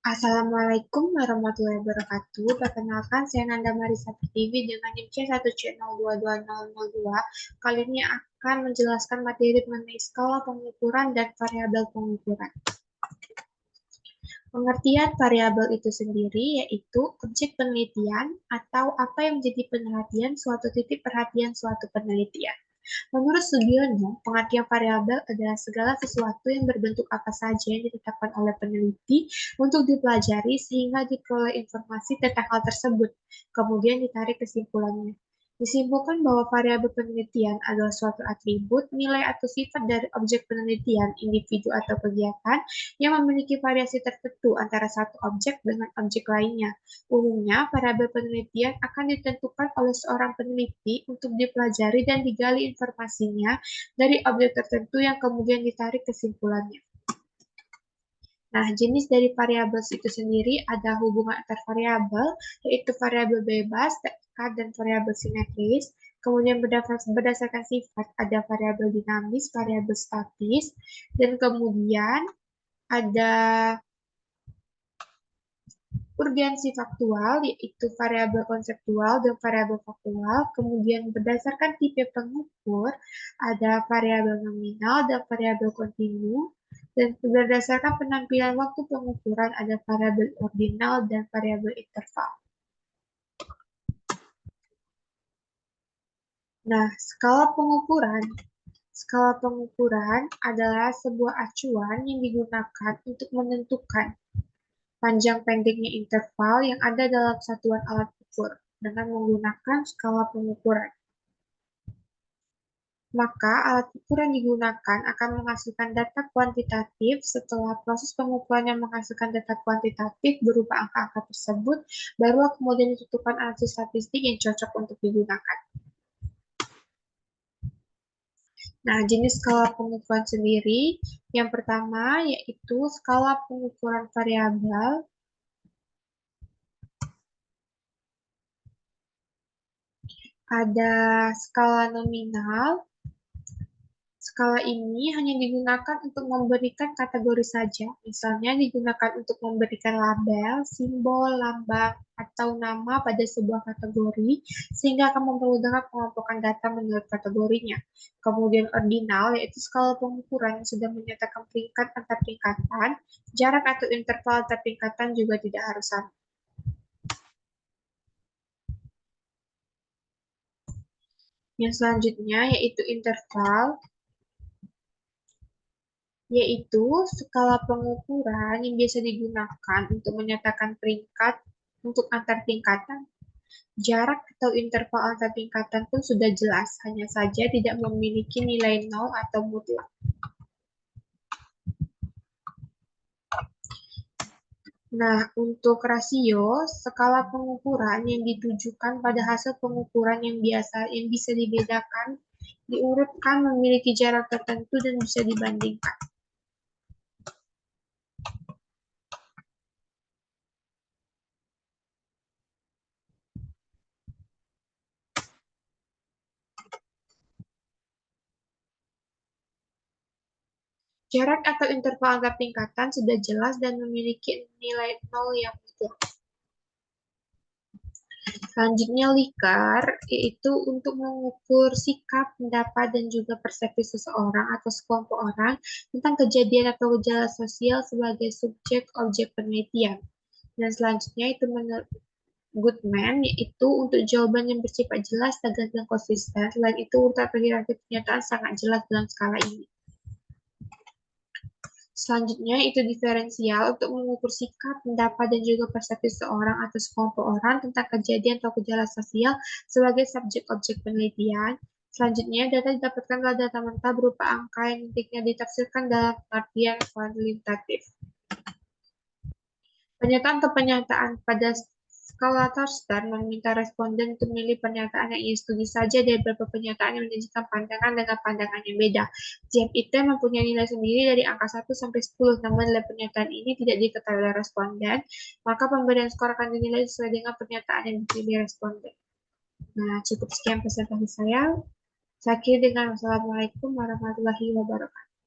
Assalamualaikum warahmatullahi wabarakatuh. Perkenalkan, saya Nanda Marisa Pertiwi dengan NIM C1C022002. Kali ini akan menjelaskan materi mengenai skala pengukuran dan variabel pengukuran. Pengertian variabel itu sendiri yaitu objek penelitian atau apa yang menjadi perhatian suatu titik perhatian suatu penelitian. Menurut Sugiono, pengertian variabel adalah segala sesuatu yang berbentuk apa saja yang ditetapkan oleh peneliti untuk dipelajari sehingga diperoleh informasi tentang hal tersebut, kemudian ditarik kesimpulannya. Disimpulkan bahwa variabel penelitian adalah suatu atribut, nilai atau sifat dari objek penelitian, individu atau kegiatan yang memiliki variasi tertentu antara satu objek dengan objek lainnya. Umumnya, variabel penelitian akan ditentukan oleh seorang peneliti untuk dipelajari dan digali informasinya dari objek tertentu yang kemudian ditarik kesimpulannya. Nah, jenis dari variabel itu sendiri ada hubungan antar variabel, yaitu variabel bebas, terikat, dan variabel simetris. Kemudian berdasarkan sifat ada variabel dinamis, variabel statis, dan kemudian ada urgensi faktual, yaitu variabel konseptual dan variabel faktual. Kemudian berdasarkan tipe pengukur, ada variabel nominal dan variabel kontinu. Dan berdasarkan penampilan waktu pengukuran, ada variabel ordinal dan variabel interval. Nah, skala pengukuran. Skala pengukuran adalah sebuah acuan yang digunakan untuk menentukan panjang pendeknya interval yang ada dalam satuan alat ukur dengan menggunakan skala pengukuran. Maka alat ukur yang digunakan akan menghasilkan data kuantitatif. Setelah proses pengukuran yang menghasilkan data kuantitatif berupa angka-angka tersebut, barulah kemudian ditentukan analisis statistik yang cocok untuk digunakan. Nah, jenis skala pengukuran sendiri, yang pertama yaitu skala pengukuran variabel. Ada skala nominal. Skala ini hanya digunakan untuk memberikan kategori saja, misalnya digunakan untuk memberikan label, simbol, lambang, atau nama pada sebuah kategori, sehingga akan mempermudah pengelompokan data menurut kategorinya. Kemudian ordinal, yaitu skala pengukuran yang sudah menyatakan peringkat antar tingkatan, jarak atau interval antar tingkatan juga tidak harus sama. Yang selanjutnya yaitu interval, yaitu skala pengukuran yang biasa digunakan untuk menyatakan peringkat untuk antar tingkatan. Jarak atau interval antar tingkatan pun sudah jelas, hanya saja tidak memiliki nilai nol atau mutlak. Nah, untuk rasio, skala pengukuran yang ditujukan pada hasil pengukuran yang bisa dibedakan, diurutkan memiliki jarak tertentu dan bisa dibandingkan. Jarak atau interval antar tingkatan sudah jelas dan memiliki nilai nol yang mutlak. Selanjutnya Likar, yaitu untuk mengukur sikap, pendapat, dan juga persepsi seseorang atau sekelompok orang tentang kejadian atau gejala sosial sebagai subjek objek penelitian. Dan selanjutnya itu menurut Goodman, yaitu untuk jawaban yang bersifat jelas, tegas, dan konsisten. Selain itu, urutan atau hierarki pernyataan sangat jelas dalam skala ini. Selanjutnya, itu diferensial untuk mengukur sikap, pendapat, dan juga persepsi seorang atau sekelompok orang tentang kejadian atau gejala sosial sebagai subjek objek penelitian. Selanjutnya, data didapatkan adalah data mentah berupa angka yang intinya ditafsirkan dalam pengertian kuantitatif. Pernyataan atau pernyataan pada skala Thorster meminta responden untuk memilih pernyataan yang ia setuju saja dari beberapa pernyataan yang menyajikan pandangan dengan pandangan yang beda. Setiap item mempunyai nilai sendiri dari angka 1 sampai 10, namun nilai pernyataan ini tidak diketahui oleh responden, maka pemberian skor akan dinilai sesuai dengan pernyataan yang dipilih responden. Nah, cukup sekian presentasi saya. Saya akhiri dengan wassalamualaikum warahmatullahi wabarakatuh.